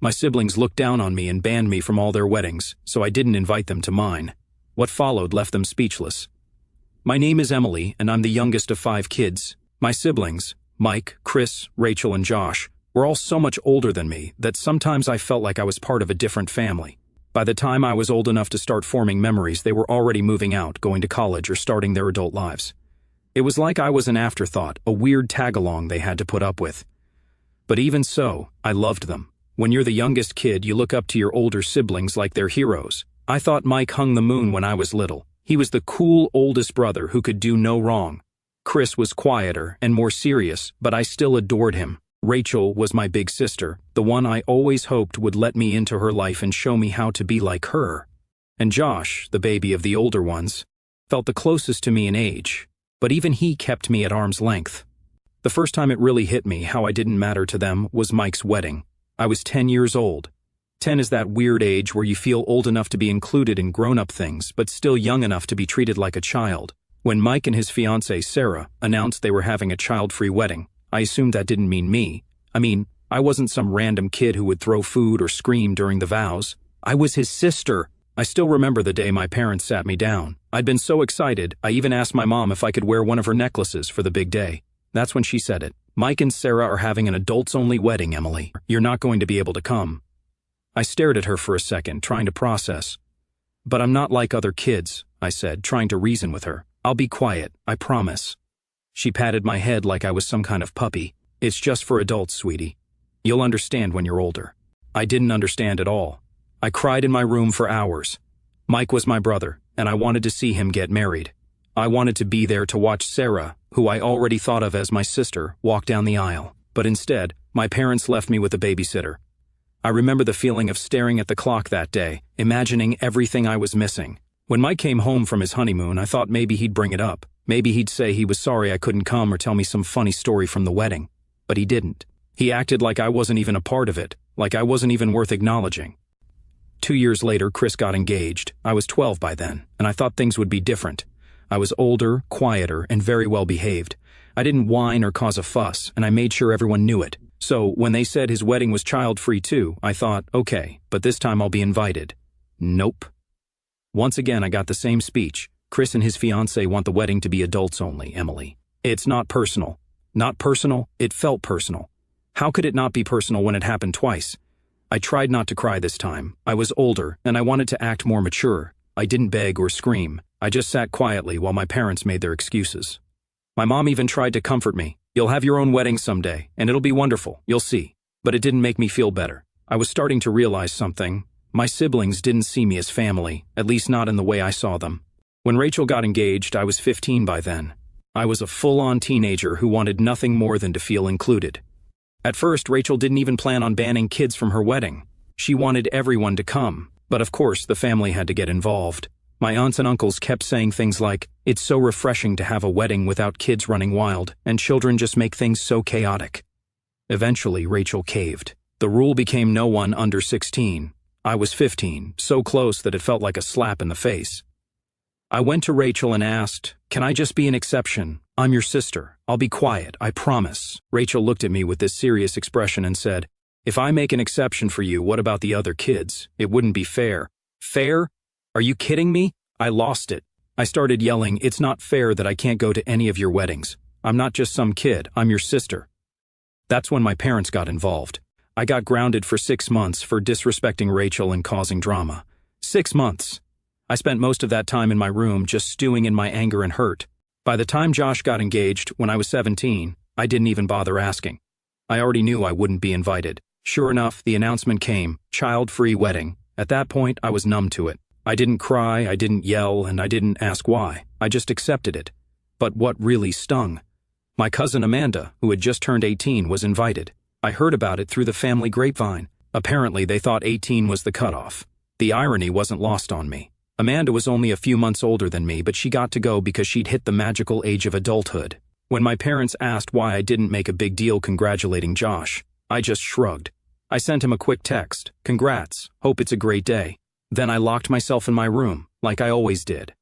My siblings looked down on me and banned me from all their weddings, so I didn't invite them to mine. What followed left them speechless. My name is Emily, and I'm the youngest of 5 kids. My siblings, Mike, Chris, Rachel, and Josh, were all so much older than me that sometimes I felt like I was part of a different family. By the time I was old enough to start forming memories, they were already moving out, going to college, or starting their adult lives. It was like I was an afterthought, a weird tag-along they had to put up with. But even so, I loved them. When you're the youngest kid, you look up to your older siblings like they're heroes. I thought Mike hung the moon when I was little. He was the cool oldest brother who could do no wrong. Chris was quieter and more serious, but I still adored him. Rachel was my big sister, the one I always hoped would let me into her life and show me how to be like her. And Josh, the baby of the older ones, felt the closest to me in age, but even he kept me at arm's length. The first time it really hit me how I didn't matter to them was Mike's wedding. I was 10 years old. 10 is that weird age where you feel old enough to be included in grown-up things, but still young enough to be treated like a child. When Mike and his fiancée, Sarah, announced they were having a child-free wedding, I assumed that didn't mean me. I wasn't some random kid who would throw food or scream during the vows. I was his sister. I still remember the day my parents sat me down. I'd been so excited, I even asked my mom if I could wear one of her necklaces for the big day. That's when she said it. Mike and Sarah are having an adults-only wedding, Emily. You're not going to be able to come. I stared at her for a second, trying to process. But I'm not like other kids, I said, trying to reason with her. I'll be quiet, I promise. She patted my head like I was some kind of puppy. It's just for adults, sweetie. You'll understand when you're older. I didn't understand at all. I cried in my room for hours. Mike was my brother, and I wanted to see him get married. I wanted to be there to watch Sarah, who I already thought of as my sister, walk down the aisle. But instead, my parents left me with a babysitter. I remember the feeling of staring at the clock that day, imagining everything I was missing. When Mike came home from his honeymoon, I thought maybe he'd bring it up. Maybe he'd say he was sorry I couldn't come or tell me some funny story from the wedding. But he didn't. He acted like I wasn't even a part of it, like I wasn't even worth acknowledging. 2 years later, Chris got engaged. I was 12 by then, and I thought things would be different. I was older, quieter, and very well behaved. I didn't whine or cause a fuss, and I made sure everyone knew it. So, when they said his wedding was child-free too, I thought, okay, but this time I'll be invited. Nope. Once again, I got the same speech. Chris and his fiancée want the wedding to be adults only, Emily. It's not personal. Not personal, it felt personal. How could it not be personal when it happened twice? I tried not to cry this time. I was older, and I wanted to act more mature. I didn't beg or scream. I just sat quietly while my parents made their excuses. My mom even tried to comfort me. You'll have your own wedding someday, and it'll be wonderful, you'll see. But it didn't make me feel better. I was starting to realize something. My siblings didn't see me as family, at least not in the way I saw them. When Rachel got engaged, I was 15 by then. I was a full-on teenager who wanted nothing more than to feel included. At first, Rachel didn't even plan on banning kids from her wedding. She wanted everyone to come, but of course the family had to get involved. My aunts and uncles kept saying things like, "It's so refreshing to have a wedding without kids running wild, and children just make things so chaotic." Eventually, Rachel caved. The rule became no one under 16. I was 15, so close that it felt like a slap in the face. I went to Rachel and asked, "Can I just be an exception? I'm your sister. I'll be quiet, I promise." Rachel looked at me with this serious expression and said, "If I make an exception for you, what about the other kids? It wouldn't be fair." Fair? Are you kidding me? I lost it. I started yelling, "It's not fair that I can't go to any of your weddings. I'm not just some kid, I'm your sister." That's when my parents got involved. I got grounded for 6 months for disrespecting Rachel and causing drama. 6 months. I spent most of that time in my room just stewing in my anger and hurt. By the time Josh got engaged, when I was 17, I didn't even bother asking. I already knew I wouldn't be invited. Sure enough, the announcement came, child-free wedding. At that point, I was numb to it. I didn't cry, I didn't yell, and I didn't ask why. I just accepted it. But what really stung? My cousin Amanda, who had just turned 18, was invited. I heard about it through the family grapevine. Apparently, they thought 18 was the cutoff. The irony wasn't lost on me. Amanda was only a few months older than me, but she got to go because she'd hit the magical age of adulthood. When my parents asked why I didn't make a big deal congratulating Josh, I just shrugged. I sent him a quick text, "Congrats, hope it's a great day." Then I locked myself in my room, like I always did.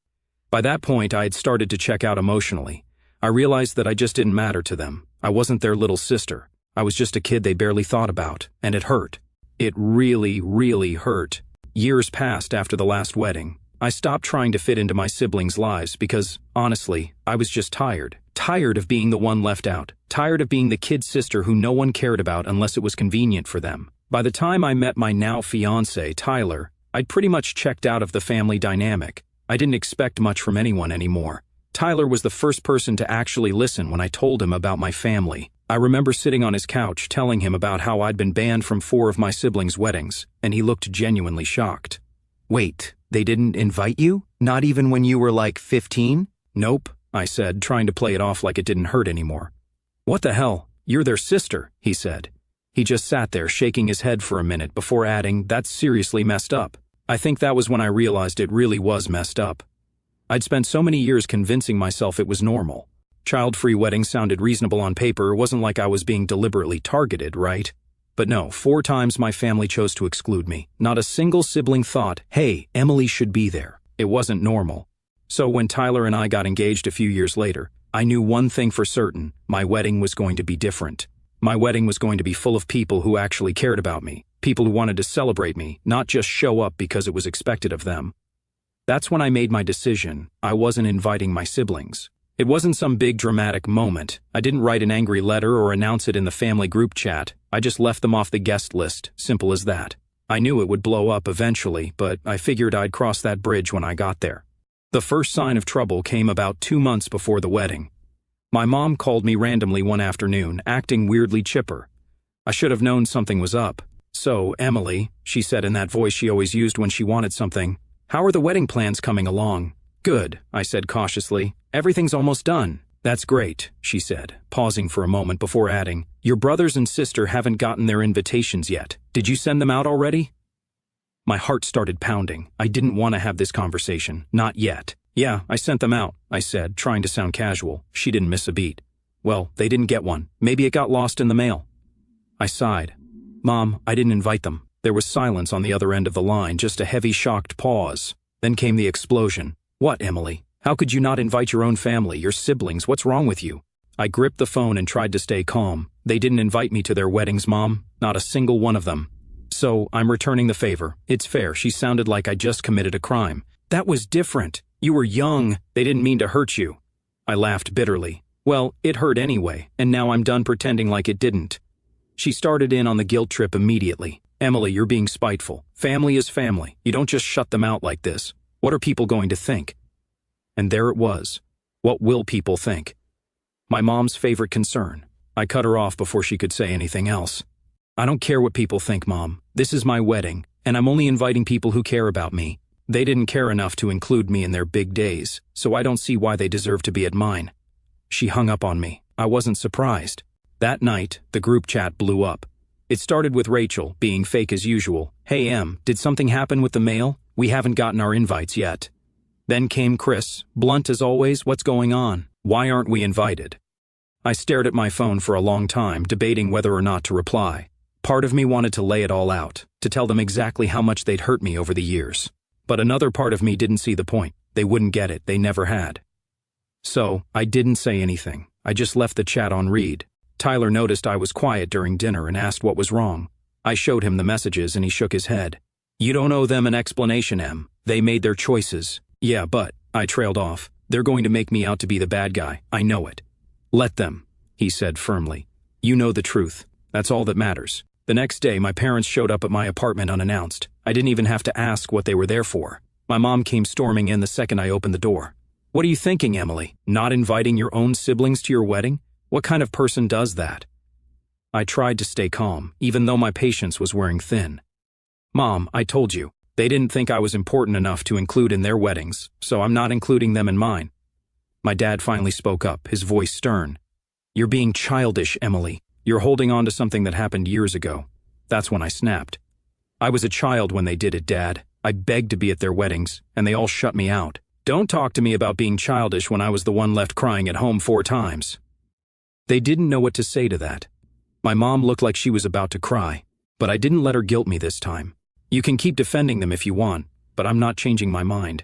By that point, I had started to check out emotionally. I realized that I just didn't matter to them. I wasn't their little sister. I was just a kid they barely thought about, and it hurt. It really, really hurt. Years passed after the last wedding. I stopped trying to fit into my siblings' lives because, honestly, I was just tired. Tired of being the one left out. Tired of being the kid sister who no one cared about unless it was convenient for them. By the time I met my now fiancé, Tyler, I'd pretty much checked out of the family dynamic. I didn't expect much from anyone anymore. Tyler was the first person to actually listen when I told him about my family. I remember sitting on his couch telling him about how I'd been banned from 4 of my siblings' weddings, and he looked genuinely shocked. "Wait, they didn't invite you? Not even when you were like 15? "Nope," I said, trying to play it off like it didn't hurt anymore. "What the hell? You're their sister," he said. He just sat there shaking his head for a minute before adding, "That's seriously messed up." I think that was when I realized it really was messed up. I'd spent so many years convincing myself it was normal. Child-free weddings sounded reasonable on paper. It wasn't like I was being deliberately targeted, right? But no, 4 times my family chose to exclude me. Not a single sibling thought, "Hey, Emily should be there." It wasn't normal. So when Tyler and I got engaged a few years later, I knew one thing for certain: my wedding was going to be different. My wedding was going to be full of people who actually cared about me, people who wanted to celebrate me, not just show up because it was expected of them. That's when I made my decision. I wasn't inviting my siblings. It wasn't some big dramatic moment. I didn't write an angry letter or announce it in the family group chat. I just left them off the guest list, simple as that. I knew it would blow up eventually, but I figured I'd cross that bridge when I got there. The first sign of trouble came about 2 months before the wedding. My mom called me randomly one afternoon, acting weirdly chipper. I should have known something was up. "So, Emily," she said in that voice she always used when she wanted something, "how are the wedding plans coming along?" "Good," I said cautiously. "Everything's almost done." "That's great," she said, pausing for a moment before adding, "Your brothers and sister haven't gotten their invitations yet. Did you send them out already?" My heart started pounding. I didn't want to have this conversation. Not yet. "Yeah, I sent them out," I said, trying to sound casual. She didn't miss a beat. "Well, they didn't get one. Maybe it got lost in the mail." I sighed. "Mom, I didn't invite them." There was silence on the other end of the line, just a heavy, shocked pause. Then came the explosion. "What, Emily? How could you not invite your own family, your siblings? What's wrong with you?" I gripped the phone and tried to stay calm. "They didn't invite me to their weddings, Mom. Not a single one of them. So, I'm returning the favor. It's fair." She sounded like I just committed a crime. "That was different. You were young. They didn't mean to hurt you." I laughed bitterly. "Well, it hurt anyway, and now I'm done pretending like it didn't." She started in on the guilt trip immediately. "Emily, you're being spiteful. Family is family. You don't just shut them out like this. What are people going to think?" And there it was. What will people think? My mom's favorite concern. I cut her off before she could say anything else. "I don't care what people think, Mom. This is my wedding, and I'm only inviting people who care about me. They didn't care enough to include me in their big days, so I don't see why they deserve to be at mine." She hung up on me. I wasn't surprised. That night, the group chat blew up. It started with Rachel, being fake as usual. "Hey Em, did something happen with the mail? We haven't gotten our invites yet." Then came Chris, blunt as always. "What's going on? Why aren't we invited?" I stared at my phone for a long time, debating whether or not to reply. Part of me wanted to lay it all out, to tell them exactly how much they'd hurt me over the years. But another part of me didn't see the point. They wouldn't get it. They never had. So, I didn't say anything. I just left the chat on read. Tyler noticed I was quiet during dinner and asked what was wrong. I showed him the messages and he shook his head. "You don't owe them an explanation, Em. They made their choices." "Yeah, but," I trailed off, "they're going to make me out to be the bad guy. I know it." "Let them," he said firmly. "You know the truth. That's all that matters." The next day, my parents showed up at my apartment unannounced. I didn't even have to ask what they were there for. My mom came storming in the second I opened the door. "What are you thinking, Emily? Not inviting your own siblings to your wedding? What kind of person does that?" I tried to stay calm, even though my patience was wearing thin. "Mom, I told you. They didn't think I was important enough to include in their weddings, so I'm not including them in mine." My dad finally spoke up, his voice stern. "You're being childish, Emily. You're holding on to something that happened years ago." That's when I snapped. "I was a child when they did it, Dad. I begged to be at their weddings, and they all shut me out. Don't talk to me about being childish when I was the one left crying at home 4 times. They didn't know what to say to that. My mom looked like she was about to cry, but I didn't let her guilt me this time. "You can keep defending them if you want, but I'm not changing my mind."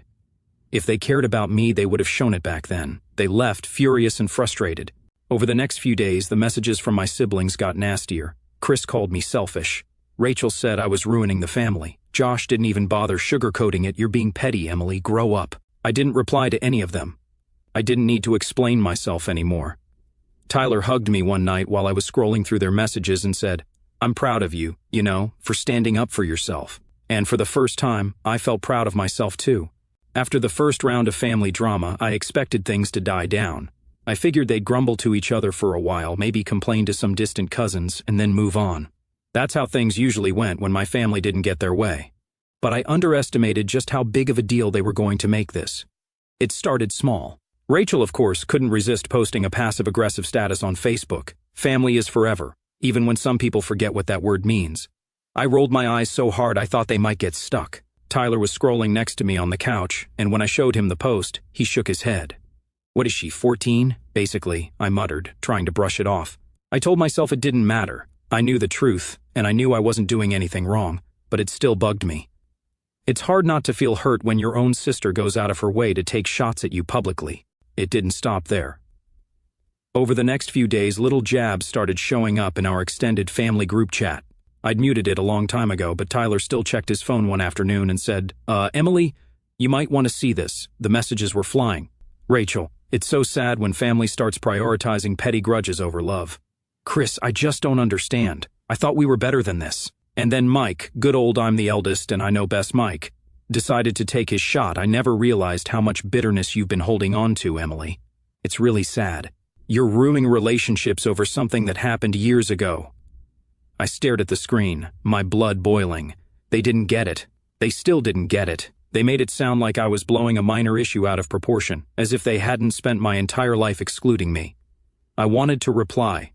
If they cared about me, they would have shown it back then. They left, furious and frustrated. Over the next few days, the messages from my siblings got nastier. Chris called me selfish. Rachel said I was ruining the family. Josh didn't even bother sugarcoating it. You're being petty, Emily. Grow up. I didn't reply to any of them. I didn't need to explain myself anymore. Tyler hugged me one night while I was scrolling through their messages and said, I'm proud of you, for standing up for yourself. And for the first time, I felt proud of myself too. After the first round of family drama, I expected things to die down. I figured they'd grumble to each other for a while, maybe complain to some distant cousins, and then move on. That's how things usually went when my family didn't get their way. But I underestimated just how big of a deal they were going to make this. It started small. Rachel, of course, couldn't resist posting a passive-aggressive status on Facebook. Family is forever, even when some people forget what that word means. I rolled my eyes so hard I thought they might get stuck. Tyler was scrolling next to me on the couch, and when I showed him the post, he shook his head. What is she, 14? Basically, I muttered, trying to brush it off. I told myself it didn't matter. I knew the truth, and I knew I wasn't doing anything wrong, but it still bugged me. It's hard not to feel hurt when your own sister goes out of her way to take shots at you publicly. It didn't stop there. Over the next few days, little jabs started showing up in our extended family group chat. I'd muted it a long time ago, but Tyler still checked his phone one afternoon and said, Emily, you might want to see this. The messages were flying. Rachel, it's so sad when family starts prioritizing petty grudges over love. Chris, I just don't understand. I thought we were better than this. And then Mike, good old I'm the eldest and I know best Mike, decided to take his shot. I never realized how much bitterness you've been holding on to, Emily. It's really sad. You're ruining relationships over something that happened years ago. I stared at the screen, my blood boiling. They didn't get it. They still didn't get it. They made it sound like I was blowing a minor issue out of proportion, as if they hadn't spent my entire life excluding me. I wanted to reply.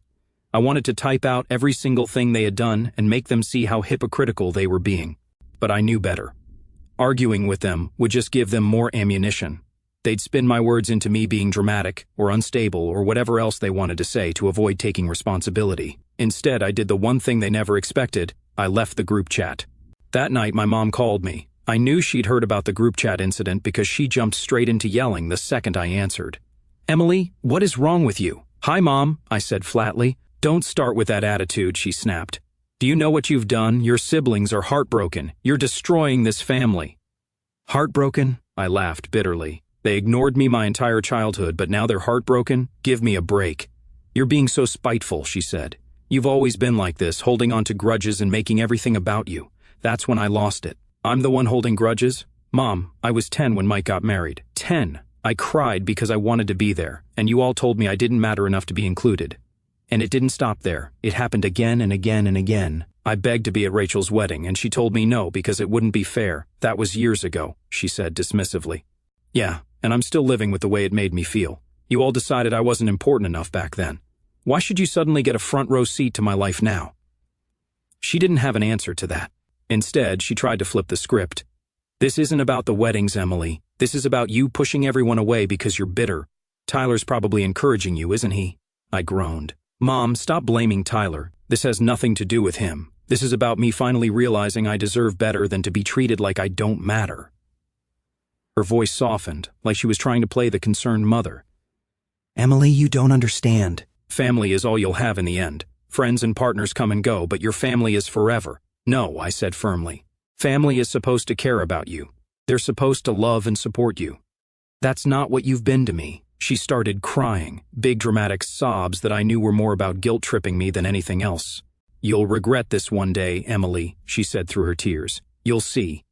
I wanted to type out every single thing they had done and make them see how hypocritical they were being. But I knew better. Arguing with them would just give them more ammunition. They'd spin my words into me being dramatic or unstable or whatever else they wanted to say to avoid taking responsibility. Instead, I did the one thing they never expected. I left the group chat. That night, my mom called me. I knew she'd heard about the group chat incident because she jumped straight into yelling the second I answered. Emily, what is wrong with you? Hi, Mom, I said flatly. Don't start with that attitude, she snapped. Do you know what you've done? Your siblings are heartbroken. You're destroying this family. Heartbroken? I laughed bitterly. They ignored me my entire childhood, but now they're heartbroken? Give me a break. You're being so spiteful, she said. You've always been like this, holding on to grudges and making everything about you. That's when I lost it. I'm the one holding grudges? Mom, I was 10 when Mike got married. 10. I cried because I wanted to be there, and you all told me I didn't matter enough to be included. And it didn't stop there. It happened again and again and again. I begged to be at Rachel's wedding, and she told me no because it wouldn't be fair. That was years ago, she said dismissively. Yeah, and I'm still living with the way it made me feel. You all decided I wasn't important enough back then. Why should you suddenly get a front row seat to my life now? She didn't have an answer to that. Instead, she tried to flip the script. This isn't about the weddings, Emily. This is about you pushing everyone away because you're bitter. Tyler's probably encouraging you, isn't he? I groaned. Mom, stop blaming Tyler. This has nothing to do with him. This is about me finally realizing I deserve better than to be treated like I don't matter. Her voice softened, like she was trying to play the concerned mother. Emily, you don't understand. Family is all you'll have in the end. Friends and partners come and go, but your family is forever. No, I said firmly. Family is supposed to care about you. They're supposed to love and support you. That's not what you've been to me. She started crying, big dramatic sobs that I knew were more about guilt-tripping me than anything else. You'll regret this one day, Emily, she said through her tears. You'll see.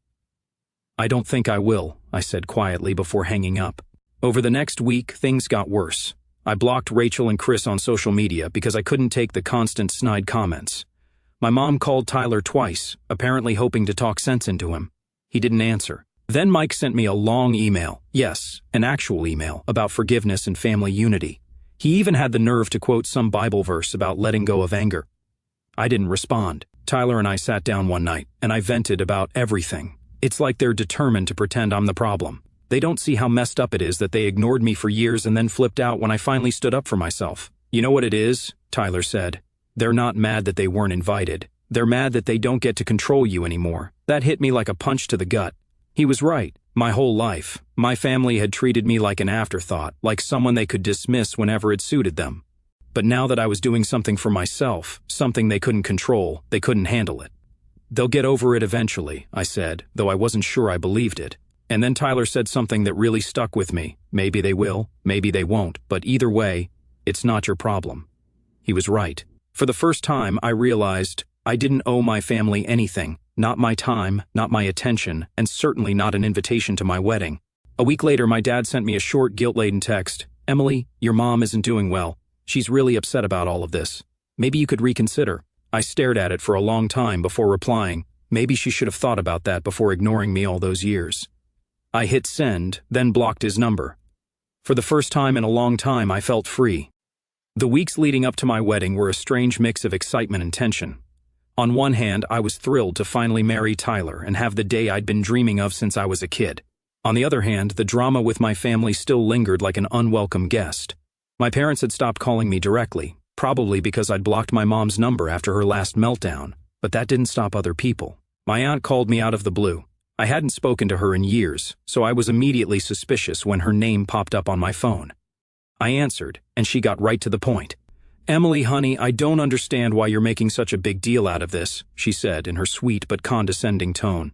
I don't think I will, I said quietly before hanging up. Over the next week, things got worse. I blocked Rachel and Chris on social media because I couldn't take the constant snide comments. My mom called Tyler twice, apparently hoping to talk sense into him. He didn't answer. Then Mike sent me a long email, yes, an actual email, about forgiveness and family unity. He even had the nerve to quote some Bible verse about letting go of anger. I didn't respond. Tyler and I sat down one night, and I vented about everything. It's like they're determined to pretend I'm the problem. They don't see how messed up it is that they ignored me for years and then flipped out when I finally stood up for myself. You know what it is? Tyler said. They're not mad that they weren't invited. They're mad that they don't get to control you anymore. That hit me like a punch to the gut. He was right. My whole life, my family had treated me like an afterthought, like someone they could dismiss whenever it suited them. But now that I was doing something for myself, something they couldn't control, they couldn't handle it. "They'll get over it eventually," I said, though I wasn't sure I believed it. And then Tyler said something that really stuck with me. "Maybe they will, maybe they won't, but either way, it's not your problem." He was right. For the first time, I realized I didn't owe my family anything. Not my time, not my attention, and certainly not an invitation to my wedding. A week later, my dad sent me a short, guilt-laden text. "Emily, your mom isn't doing well. She's really upset about all of this. Maybe you could reconsider." I stared at it for a long time before replying. Maybe she should have thought about that before ignoring me all those years. I hit send, then blocked his number. For the first time in a long time, I felt free. The weeks leading up to my wedding were a strange mix of excitement and tension. On one hand, I was thrilled to finally marry Tyler and have the day I'd been dreaming of since I was a kid. On the other hand, the drama with my family still lingered like an unwelcome guest. My parents had stopped calling me directly, probably because I'd blocked my mom's number after her last meltdown, but that didn't stop other people. My aunt called me out of the blue. I hadn't spoken to her in years, so I was immediately suspicious when her name popped up on my phone. I answered, and she got right to the point. "Emily, honey, I don't understand why you're making such a big deal out of this," she said in her sweet but condescending tone.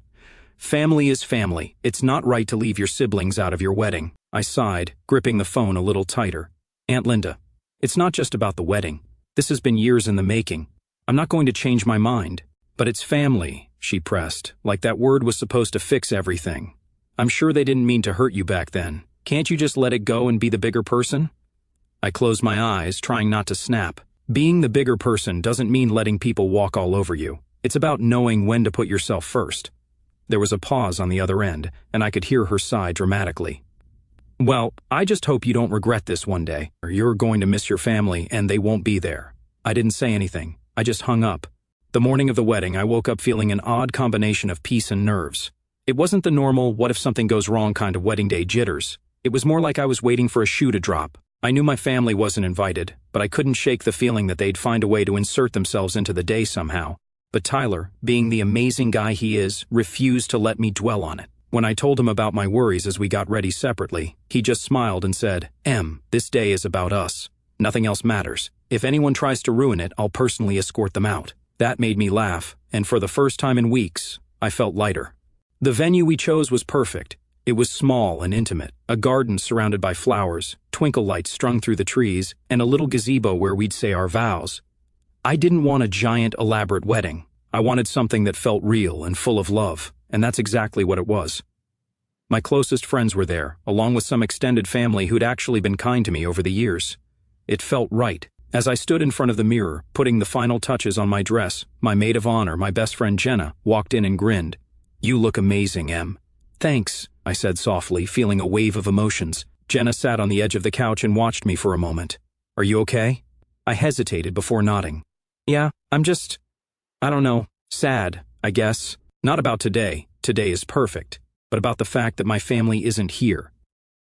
"Family is family. It's not right to leave your siblings out of your wedding." I sighed, gripping the phone a little tighter. "Aunt Linda, it's not just about the wedding. This has been years in the making. I'm not going to change my mind. But it's family," she pressed, like that word was supposed to fix everything. "I'm sure they didn't mean to hurt you back then. Can't you just let it go and be the bigger person?" I closed my eyes, trying not to snap. Being the bigger person doesn't mean letting people walk all over you. It's about knowing when to put yourself first. There was a pause on the other end, and I could hear her sigh dramatically. "Well, I just hope you don't regret this one day. You're going to miss your family, and they won't be there." I didn't say anything. I just hung up. The morning of the wedding, I woke up feeling an odd combination of peace and nerves. It wasn't the normal, what if something goes wrong kind of wedding day jitters. It was more like I was waiting for a shoe to drop. I knew my family wasn't invited, but I couldn't shake the feeling that they'd find a way to insert themselves into the day somehow. But Tyler, being the amazing guy he is, refused to let me dwell on it. When I told him about my worries as we got ready separately, he just smiled and said, "Em, this day is about us. Nothing else matters. If anyone tries to ruin it, I'll personally escort them out." That made me laugh, and for the first time in weeks, I felt lighter. The venue we chose was perfect. It was small and intimate, a garden surrounded by flowers, twinkle lights strung through the trees, and a little gazebo where we'd say our vows. I didn't want a giant, elaborate wedding. I wanted something that felt real and full of love, and that's exactly what it was. My closest friends were there, along with some extended family who'd actually been kind to me over the years. It felt right. As I stood in front of the mirror, putting the final touches on my dress, my maid of honor, my best friend Jenna, walked in and grinned. "You look amazing, Em." "Thanks," I said softly, feeling a wave of emotions. Jenna sat on the edge of the couch and watched me for a moment. "Are you okay?" I hesitated before nodding. "Yeah, I'm just, I don't know, sad, I guess. Not about today. Today is perfect. But about the fact that my family isn't here."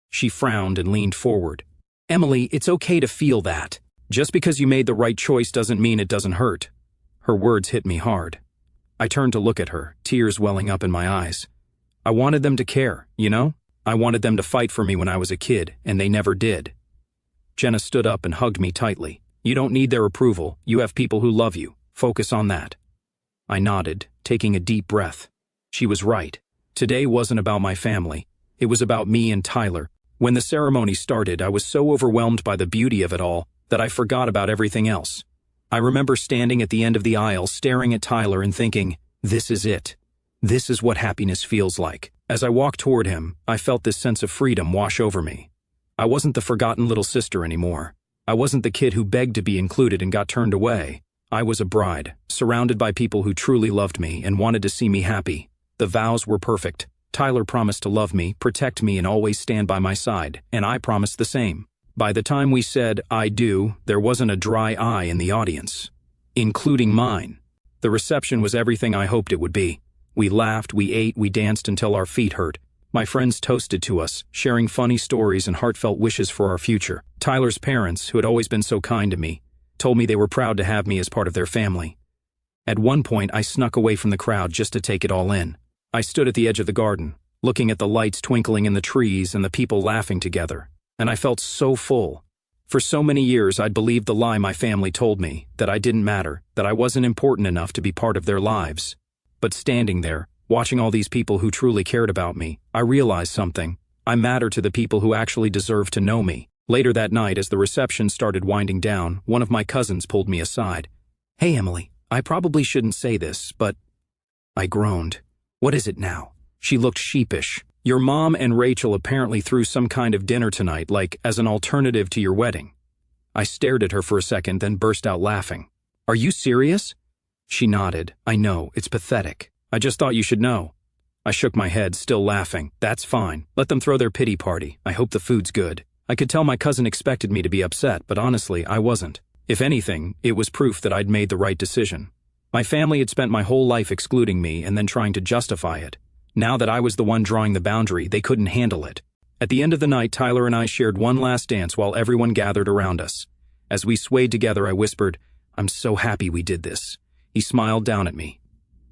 She frowned and leaned forward. "Emily, it's okay to feel that. Just because you made the right choice doesn't mean it doesn't hurt." Her words hit me hard. I turned to look at her, tears welling up in my eyes. I wanted them to care, you know? I wanted them to fight for me when I was a kid, and they never did. Jenna stood up and hugged me tightly. "You don't need their approval. You have people who love you. Focus on that." I nodded, taking a deep breath. She was right. Today wasn't about my family. It was about me and Tyler. When the ceremony started, I was so overwhelmed by the beauty of it all that I forgot about everything else. I remember standing at the end of the aisle, staring at Tyler and thinking, this is it. This is what happiness feels like. As I walked toward him, I felt this sense of freedom wash over me. I wasn't the forgotten little sister anymore. I wasn't the kid who begged to be included and got turned away. I was a bride, surrounded by people who truly loved me and wanted to see me happy. The vows were perfect. Tyler promised to love me, protect me, and always stand by my side, and I promised the same. By the time we said, "I do," there wasn't a dry eye in the audience, including mine. The reception was everything I hoped it would be. We laughed, we ate, we danced until our feet hurt. My friends toasted to us, sharing funny stories and heartfelt wishes for our future. Tyler's parents, who had always been so kind to me, told me they were proud to have me as part of their family. At one point, I snuck away from the crowd just to take it all in. I stood at the edge of the garden, looking at the lights twinkling in the trees and the people laughing together, and I felt so full. For so many years, I'd believed the lie my family told me, that I didn't matter, that I wasn't important enough to be part of their lives. But standing there, watching all these people who truly cared about me, I realized something. I matter to the people who actually deserve to know me. Later that night, as the reception started winding down, one of my cousins pulled me aside. "Hey, Emily, I probably shouldn't say this, but..." I groaned. "What is it now?" She looked sheepish. "Your mom and Rachel apparently threw some kind of dinner tonight, like as an alternative to your wedding." I stared at her for a second, then burst out laughing. "Are you serious?" She nodded. "I know, it's pathetic. I just thought you should know." I shook my head, still laughing. "That's fine. Let them throw their pity party. I hope the food's good." I could tell my cousin expected me to be upset, but honestly, I wasn't. If anything, it was proof that I'd made the right decision. My family had spent my whole life excluding me and then trying to justify it. Now that I was the one drawing the boundary, they couldn't handle it. At the end of the night, Tyler and I shared one last dance while everyone gathered around us. As we swayed together, I whispered, "I'm so happy we did this." He smiled down at me.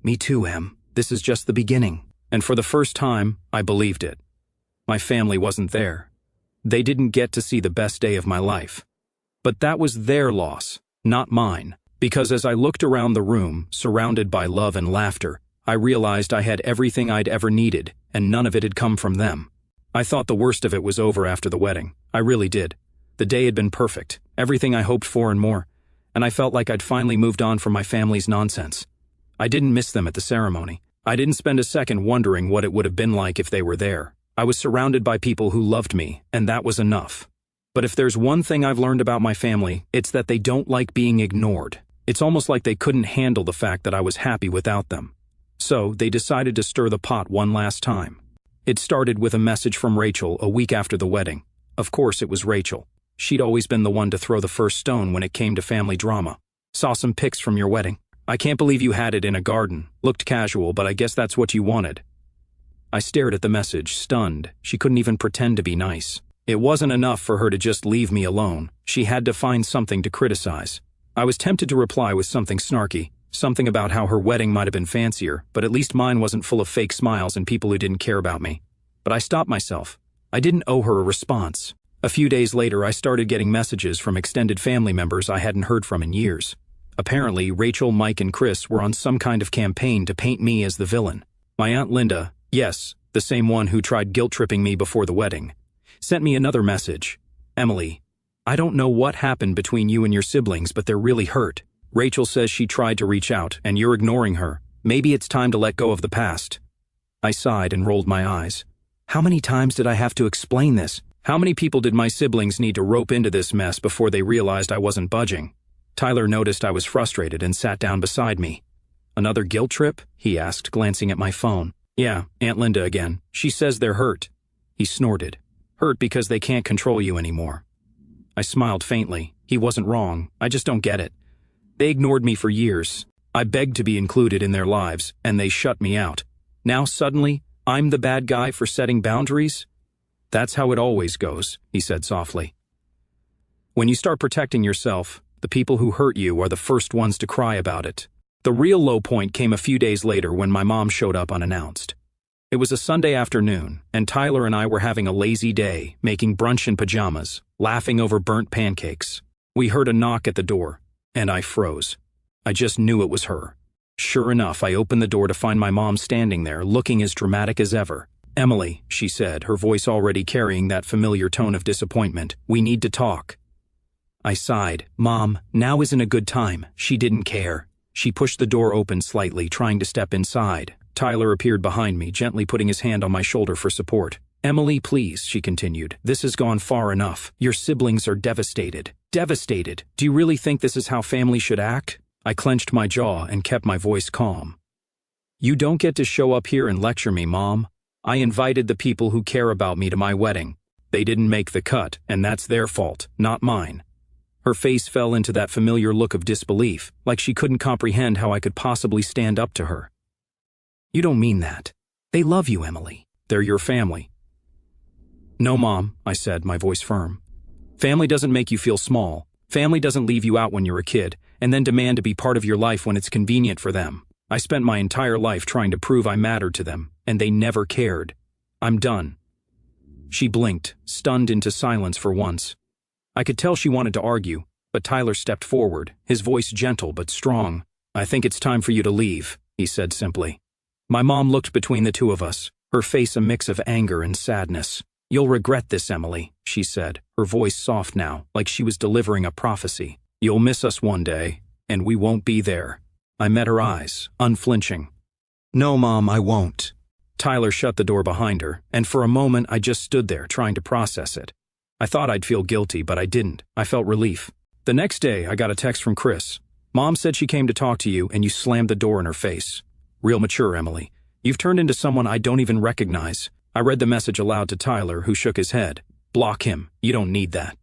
"Me too, Em. This is just the beginning." And for the first time, I believed it. My family wasn't there. They didn't get to see the best day of my life. But that was their loss, not mine. Because as I looked around the room, surrounded by love and laughter, I realized I had everything I'd ever needed, and none of it had come from them. I thought the worst of it was over after the wedding. I really did. The day had been perfect, everything I hoped for and more, and I felt like I'd finally moved on from my family's nonsense. I didn't miss them at the ceremony. I didn't spend a second wondering what it would have been like if they were there. I was surrounded by people who loved me, and that was enough. But if there's one thing I've learned about my family, it's that they don't like being ignored. It's almost like they couldn't handle the fact that I was happy without them. So, they decided to stir the pot one last time. It started with a message from Rachel a week after the wedding. Of course it was Rachel. She'd always been the one to throw the first stone when it came to family drama. "Saw some pics from your wedding. I can't believe you had it in a garden. Looked casual, but I guess that's what you wanted." I stared at the message, stunned. She couldn't even pretend to be nice. It wasn't enough for her to just leave me alone. She had to find something to criticize. I was tempted to reply with something snarky, something about how her wedding might have been fancier, but at least mine wasn't full of fake smiles and people who didn't care about me. But I stopped myself. I didn't owe her a response. A few days later, I started getting messages from extended family members I hadn't heard from in years. Apparently, Rachel, Mike, and Chris were on some kind of campaign to paint me as the villain. My Aunt Linda, yes, the same one who tried guilt-tripping me before the wedding, sent me another message. "Emily, I don't know what happened between you and your siblings, but they're really hurt. Rachel says she tried to reach out, and you're ignoring her. Maybe it's time to let go of the past." I sighed and rolled my eyes. How many times did I have to explain this? How many people did my siblings need to rope into this mess before they realized I wasn't budging? Tyler noticed I was frustrated and sat down beside me. "Another guilt trip?" he asked, glancing at my phone. "Yeah, Aunt Linda again. She says they're hurt." He snorted. "Hurt because they can't control you anymore." I smiled faintly. He wasn't wrong. I just don't get it. They ignored me for years. I begged to be included in their lives, and they shut me out. Now suddenly, I'm the bad guy for setting boundaries? "That's how it always goes," he said softly. "When you start protecting yourself, the people who hurt you are the first ones to cry about it." The real low point came a few days later when my mom showed up unannounced. It was a Sunday afternoon, and Tyler and I were having a lazy day, making brunch in pajamas, laughing over burnt pancakes. We heard a knock at the door, and I froze. I just knew it was her. Sure enough, I opened the door to find my mom standing there, looking as dramatic as ever. "Emily," she said, her voice already carrying that familiar tone of disappointment, "we need to talk." I sighed. "Mom, now isn't a good time." She didn't care. She pushed the door open slightly, trying to step inside. Tyler appeared behind me, gently putting his hand on my shoulder for support. "Emily, please," she continued. "This has gone far enough. Your siblings are devastated." "Devastated? Do you really think this is how family should act?" I clenched my jaw and kept my voice calm. "You don't get to show up here and lecture me, Mom. I invited the people who care about me to my wedding. They didn't make the cut, and that's their fault, not mine." Her face fell into that familiar look of disbelief, like she couldn't comprehend how I could possibly stand up to her. "You don't mean that. They love you, Emily. They're your family." "No, Mom," I said, my voice firm. "Family doesn't make you feel small. Family doesn't leave you out when you're a kid, and then demand to be part of your life when it's convenient for them. I spent my entire life trying to prove I mattered to them, and they never cared. I'm done." She blinked, stunned into silence for once. I could tell she wanted to argue, but Tyler stepped forward, his voice gentle but strong. "I think it's time for you to leave. he said simply. My mom looked between the two of us, her face a mix of anger and sadness. You'll regret this, Emily, she said, her voice soft now, like she was delivering a prophecy. You'll miss us one day, and we won't be there. I met her eyes, unflinching. No, Mom, I won't. Tyler shut the door behind her, and for a moment I just stood there trying to process it. I thought I'd feel guilty, but I didn't. I felt relief. The next day, I got a text from Chris. Mom said she came to talk to you, and you slammed the door in her face. Real mature, Emily. You've turned into someone I don't even recognize. I read the message aloud to Tyler, who shook his head. Block him. You don't need that.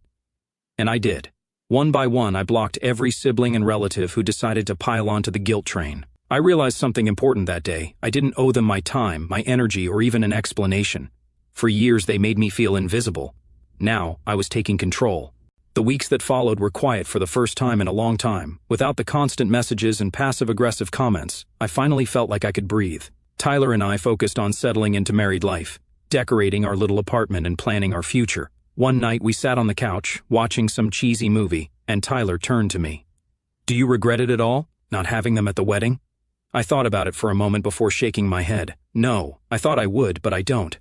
And I did. One by one, I blocked every sibling and relative who decided to pile onto the guilt train. I realized something important that day. I didn't owe them my time, my energy, or even an explanation. For years, they made me feel invisible. Now, I was taking control. The weeks that followed were quiet for the first time in a long time. Without the constant messages and passive-aggressive comments, I finally felt like I could breathe. Tyler and I focused on settling into married life, decorating our little apartment and planning our future. One night we sat on the couch, watching some cheesy movie, and Tyler turned to me. Do you regret it at all, not having them at the wedding? I thought about it for a moment before shaking my head. No, I thought I would, but I don't.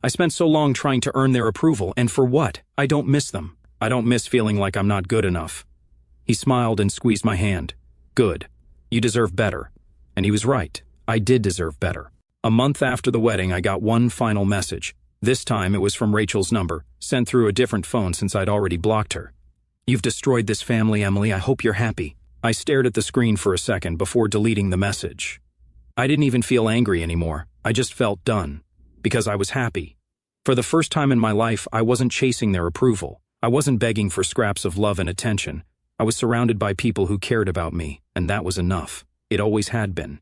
I spent so long trying to earn their approval, and for what? I don't miss them. I don't miss feeling like I'm not good enough. He smiled and squeezed my hand. Good. You deserve better. And he was right. I did deserve better. A month after the wedding, I got one final message. This time it was from Rachel's number, sent through a different phone since I'd already blocked her. You've destroyed this family, Emily. I hope you're happy. I stared at the screen for a second before deleting the message. I didn't even feel angry anymore. I just felt done. Because I was happy. For the first time in my life, I wasn't chasing their approval. I wasn't begging for scraps of love and attention. I was surrounded by people who cared about me, and that was enough. It always had been.